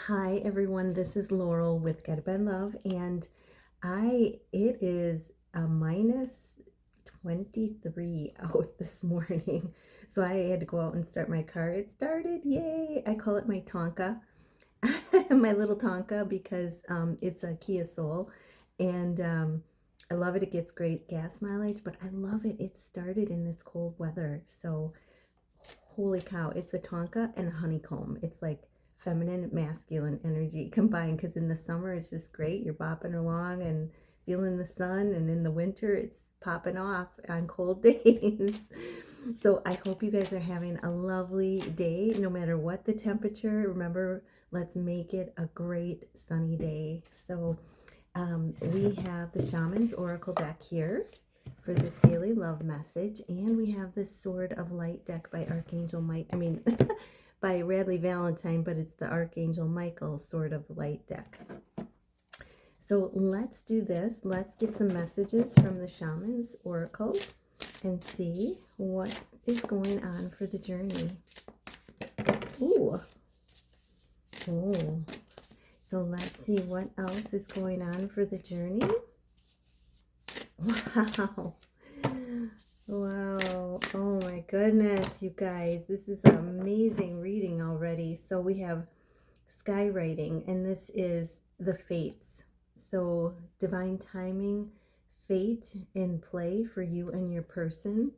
Hi everyone, this is Laurel with Get Up and Love, and it is a minus 23 out this morning. So I had to go out and start my car. It started, yay! I call it my Tonka, my little Tonka, because it's a Kia Soul, and I love it. It gets great gas mileage, but I love it. It started in this cold weather, so holy cow, it's a Tonka and a honeycomb. It's like feminine, masculine energy combined, because in the summer it's just great. You're bopping along and feeling the sun, and in the winter it's popping off on cold days. So I hope you guys are having a lovely day, no matter what the temperature. Remember, let's make it a great sunny day. So we have the Shaman's Oracle deck here for this daily love message, and we have this Sword of Light deck by Archangel Mike. By Radley Valentine, but it's the Archangel Michael Sword of Light deck. So let's do this. Let's get some messages from the Shaman's Oracle and see what is going on for the journey. Ooh. Oh. So let's see what else is going on for the journey. Wow. Wow. Oh my goodness, you guys. This is an amazing reading already. So we have skywriting, and this is the fates. So divine timing, fate in play for you and your person.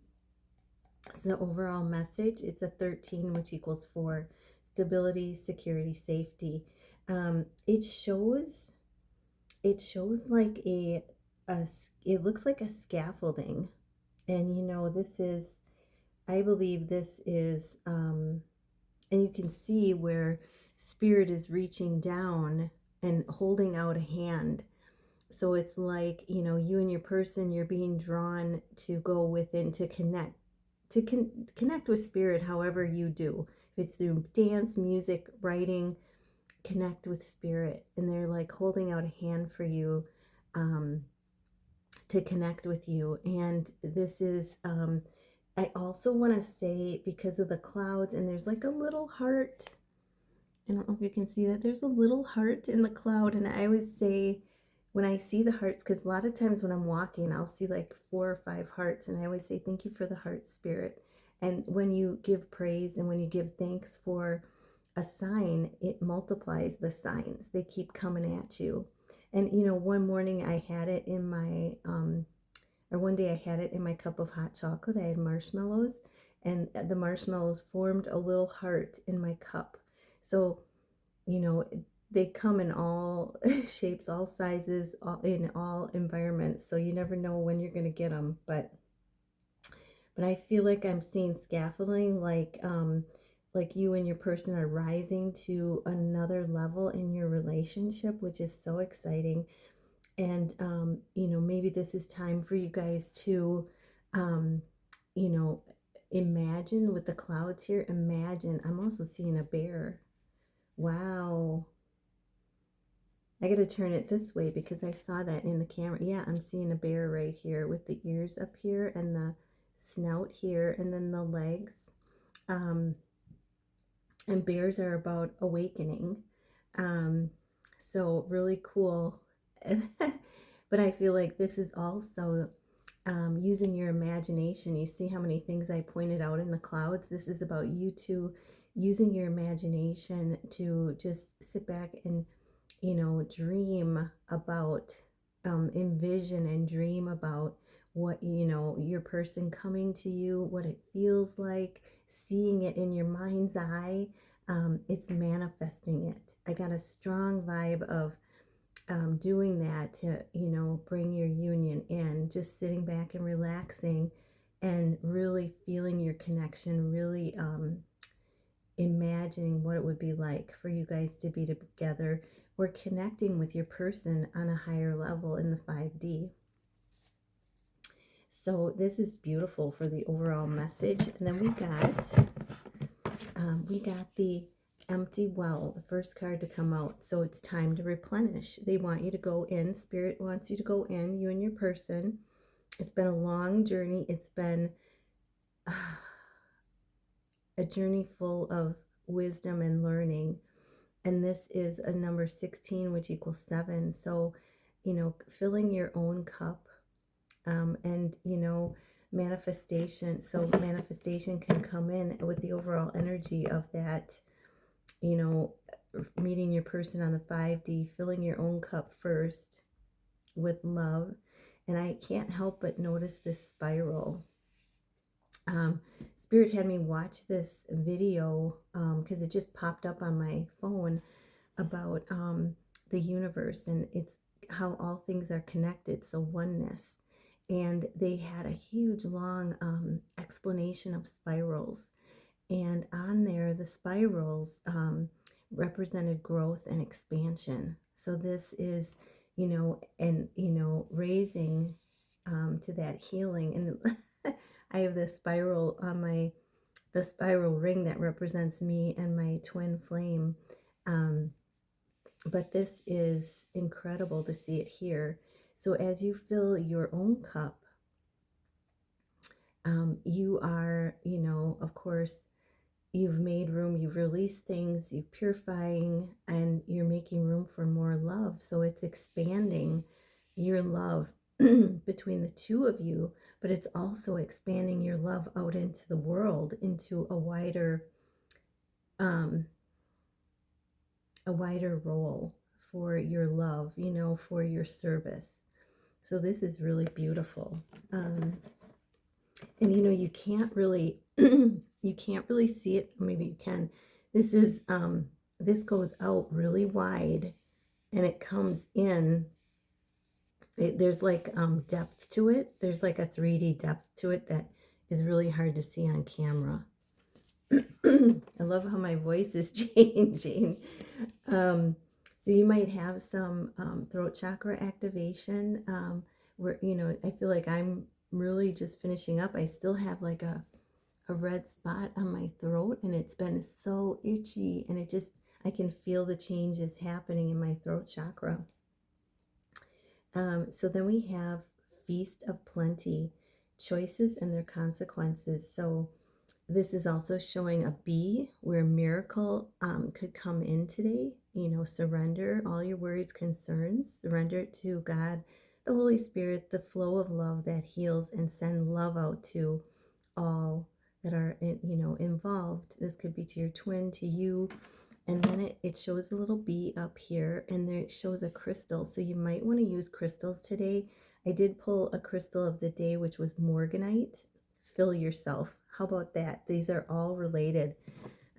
So the overall message, it's a 13, which equals 4. Stability, security, safety. It shows like it looks like a scaffolding. And this is, I believe this is, and you can see where spirit is reaching down and holding out a hand. So it's like, you and your person, you're being drawn to go within, to connect with spirit however you do. If it's through dance, music, writing, connect with spirit. And they're like holding out a hand for you, to connect with you. And this is, I also want to say, because of the clouds, and there's like a little heart. I don't know if you can see that. There's a little heart in the cloud. And I always say, when I see the hearts, because a lot of times when I'm walking, I'll see like 4 or 5 hearts. And I always say, thank you for the heart, spirit. And when you give praise and when you give thanks for a sign, it multiplies the signs. They keep coming at you. And one morning I had it in my or one day I had it in my cup of hot chocolate. I had marshmallows, and the marshmallows formed a little heart in my cup. So, you know, they come in all shapes, all sizes, in all environments. So you never know when you're going to get them. But I feel like I'm seeing scaffolding, like you and your person are rising to another level in your relationship, which is so exciting. And maybe this is time for you guys to um, you know imagine with the clouds here. Imagine, I'm also seeing a bear. Wow. I gotta turn it this way because I saw that in the camera. Yeah, I'm seeing a bear right here with the ears up here and the snout here and then the legs. um, and bears are about awakening. So really cool. But I feel like this is also using your imagination. You see how many things I pointed out in the clouds? This is about you two using your imagination to just sit back and, dream about, envision and dream about what, your person coming to you, what it feels like, seeing it in your mind's eye. It's manifesting it. I got a strong vibe of doing that to, bring your union in, just sitting back and relaxing and really feeling your connection, really imagining what it would be like for you guys to be together or connecting with your person on a higher level in the 5D. So this is beautiful for the overall message. And then we got the empty well, the first card to come out. So it's time to replenish. They want you to go in. Spirit wants you to go in, you and your person. It's been a long journey. It's been a journey full of wisdom and learning. And this is a number 16, which equals 7. So, filling your own cup, and, manifestation. So manifestation can come in with the overall energy of that, you know, meeting your person on the 5D, filling your own cup first with love. And I can't help but notice this spiral. Spirit had me watch this video because it just popped up on my phone about the universe, and it's how all things are connected, so oneness. And they had a huge long explanation of spirals, and on there the spirals represented growth and expansion. So this is, raising to that healing. And I have this spiral on the spiral ring that represents me and my twin flame. But this is incredible to see it here. So as you fill your own cup, you are, of course, you've made room, you've released things, you're purifying, and you're making room for more love. So it's expanding your love between the two of you, but it's also expanding your love out into the world, into a wider role for your love, for your service. So this is really beautiful. And you can't really you can't really see it. Maybe you can. This is this goes out really wide, and it comes in. There's like depth to it. There's like a 3D depth to it that is really hard to see on camera. I love how my voice is changing. So you might have some throat chakra activation, where, I feel like I'm really just finishing up. I still have like a red spot on my throat, and it's been so itchy, and I can feel the changes happening in my throat chakra. So then we have Feast of Plenty, choices and their consequences. So this is also showing a B where miracle could come in today. Surrender all your worries, concerns, surrender it to God, the Holy Spirit, the flow of love that heals, and send love out to all that are, involved. This could be to your twin, to you. And then it shows a little bee up here, and there it shows a crystal. So you might want to use crystals today. I did pull a crystal of the day, which was morganite. Fill yourself. How about that? These are all related.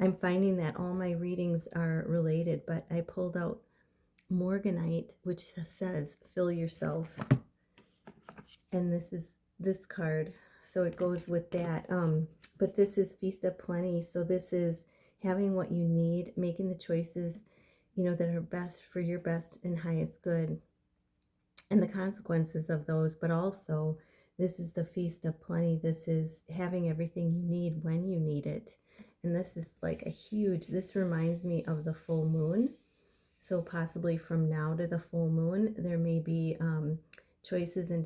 I'm finding that all my readings are related, but I pulled out morganite, which says fill yourself. And this is this card, so it goes with that. But this is Feast of Plenty. So this is having what you need, making the choices, that are best for your best and highest good, and the consequences of those. But also, this is the Feast of Plenty. This is having everything you need when you need it. And this is like this reminds me of the full moon. So possibly from now to the full moon, there may be choices and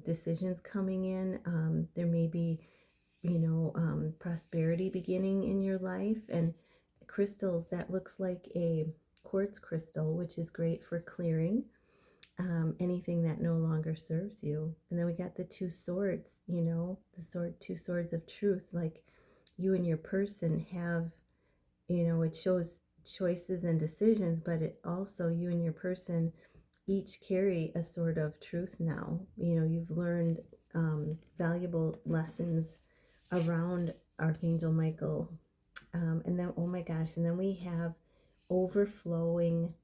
decisions coming in. There may be prosperity beginning in your life, and crystals that looks like a quartz crystal, which is great for clearing anything that no longer serves you. And then we got the two swords, two swords of truth, like you and your person have, it shows choices and decisions, but it also, you and your person each carry a sort of truth now. You've learned valuable lessons around Archangel Michael. And then, oh my gosh, and then we have overflow.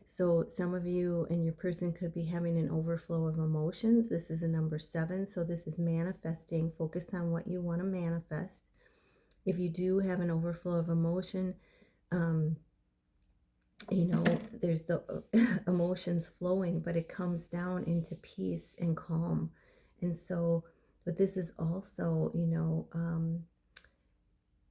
So some of you and your person could be having an overflow of emotions. This is a number 7. So this is manifesting. Focus on what you want to manifest. If you do have an overflow of emotion, there's the emotions flowing, but it comes down into peace and calm. And so, but this is also,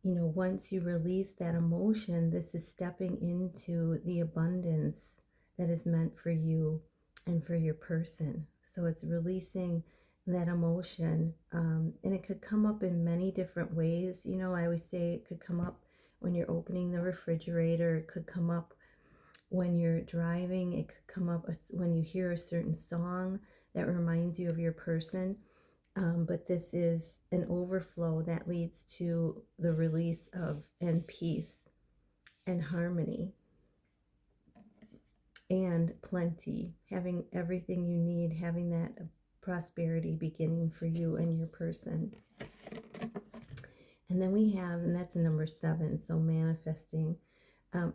once you release that emotion, this is stepping into the abundance that is meant for you and for your person. So it's releasing that emotion. And it could come up in many different ways. You know, I always say it could come up when you're opening the refrigerator, it could come up when you're driving, it could come up when you hear a certain song that reminds you of your person. But this is an overflow that leads to the release of and peace and harmony and plenty, having everything you need, having that prosperity beginning for you and your person. And then we have, and that's number 7, so manifesting,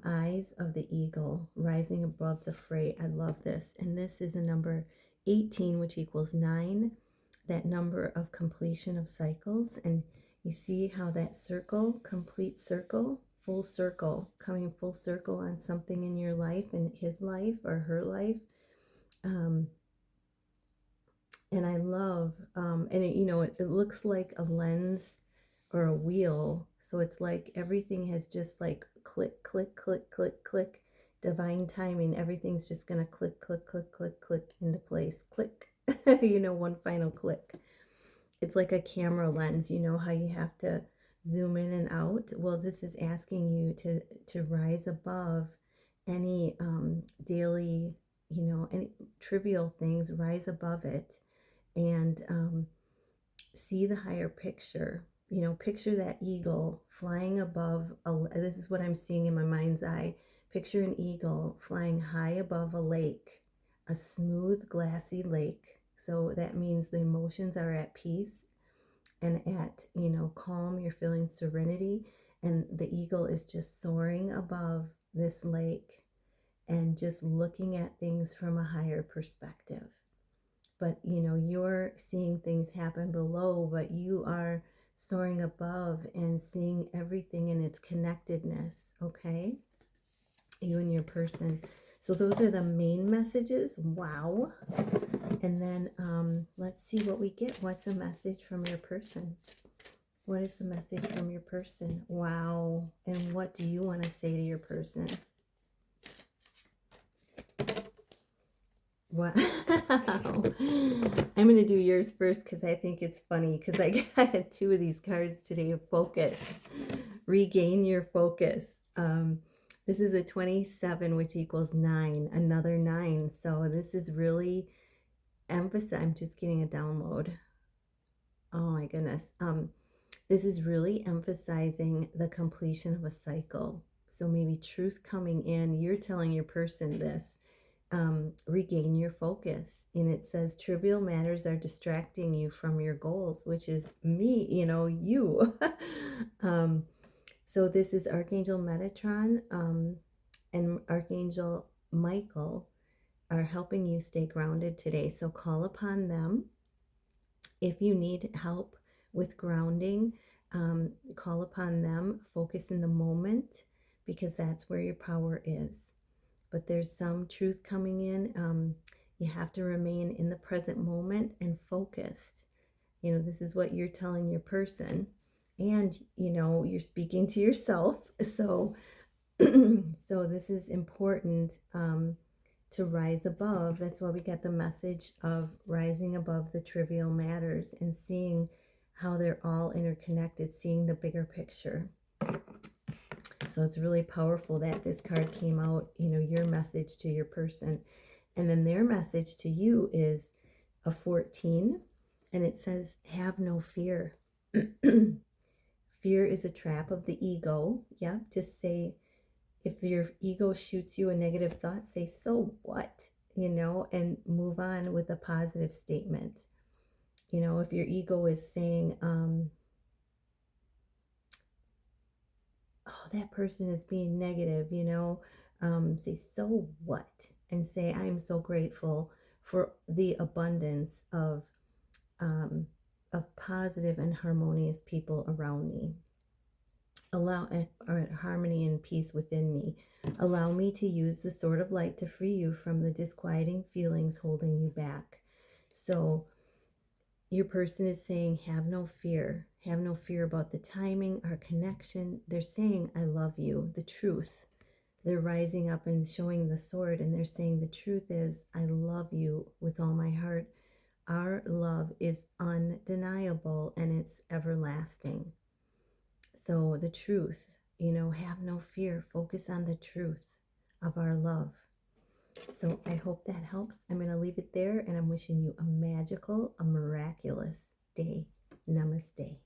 eyes of the eagle rising above the fray. I love this. And this is a number 18, which equals 9, that number of completion of cycles. And you see how that circle, complete circle, full circle, coming full circle on something in your life and his life or her life. And I love, and it, you know, it looks like a lens or a wheel. So it's like everything has just like click, click, click, click, click, divine timing. Everything's just going to click, click, click, click, click into place. Click, you know, one final click. It's like a camera lens. You know how you have to zoom in and out? Well, this is asking you to rise above any daily, you know, any trivial things, rise above it and see the higher picture. You know, picture that eagle flying above. This is what I'm seeing in my mind's eye. Picture an eagle flying high above a lake, a smooth, glassy lake. So that means the emotions are at peace and at, you know, calm. You're feeling serenity. And the eagle is just soaring above this lake and just looking at things from a higher perspective. But you know, you're seeing things happen below, but you are soaring above and seeing everything in its connectedness. Okay, you and your person. So those are the main messages. Wow. And then let's see what we get. What's a message from your person? What is the message from your person? Wow. And what do you want to say to your person? Wow. I'm going to do yours first because I think it's funny because I got 2 of these cards today of focus. Regain your focus. This is a 27, which equals 9, another 9. So this is really emphasize. I'm just getting a download. Oh my goodness. This is really emphasizing the completion of a cycle. So maybe truth coming in. You're telling your person this. Regain your focus. And it says trivial matters are distracting you from your goals, which is me, you know, you. So this is Archangel Metatron and Archangel Michael are helping you stay grounded today. So call upon them. If you need help with grounding, call upon them. Focus in the moment because that's where your power is. But there's some truth coming in. You have to remain in the present moment and focused. You know, this is what you're telling your person. And, you know, you're speaking to yourself. So, so this is important to rise above. That's why we got the message of rising above the trivial matters and seeing how they're all interconnected, seeing the bigger picture. So it's really powerful that this card came out, you know, your message to your person. And then their message to you is a 14, and it says, have no fear. Fear is a trap of the ego. Yeah, just say, if your ego shoots you a negative thought, say, so what? You know, and move on with a positive statement. You know, if your ego is saying, oh, that person is being negative, you know, say, so what? And say, I'm so grateful for the abundance of positive and harmonious people around me. Allow harmony and peace within me. Allow me to use the sword of light to free you from the disquieting feelings holding you back. So your person is saying, have no fear. Have no fear about the timing, our connection. They're saying, I love you, the truth. They're rising up and showing the sword, and they're saying, the truth is, I love you with all my heart. Our love is undeniable and it's everlasting. So, the truth, have no fear. Focus on the truth of our love. So, I hope that helps. I'm going to leave it there and I'm wishing you a magical, a miraculous day. Namaste.